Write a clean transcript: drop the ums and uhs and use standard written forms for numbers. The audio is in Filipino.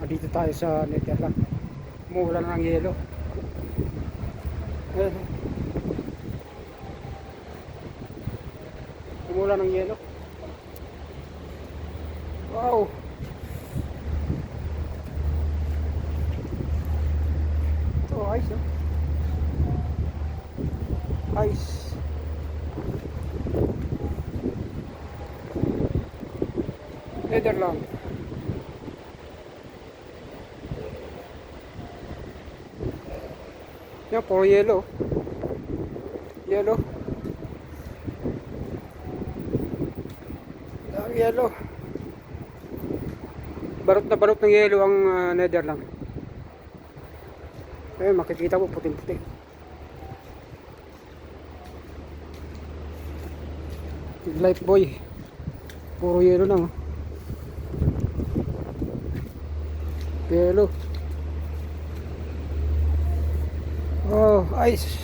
Dito tayo sa Netherlands. Umuulan ng yelo. Ayan. Umuulan ng yelo. Wow. Ito, ice, oh. Ice. Netherlands. Yan, puro yelo. Yelo. Ang yelo. Barot na barot ng yelo ang Netherlands. Ayun, makikita mo puting-puti. Life boy. Puro yelo lang, oh. Yelo. Oh, ice.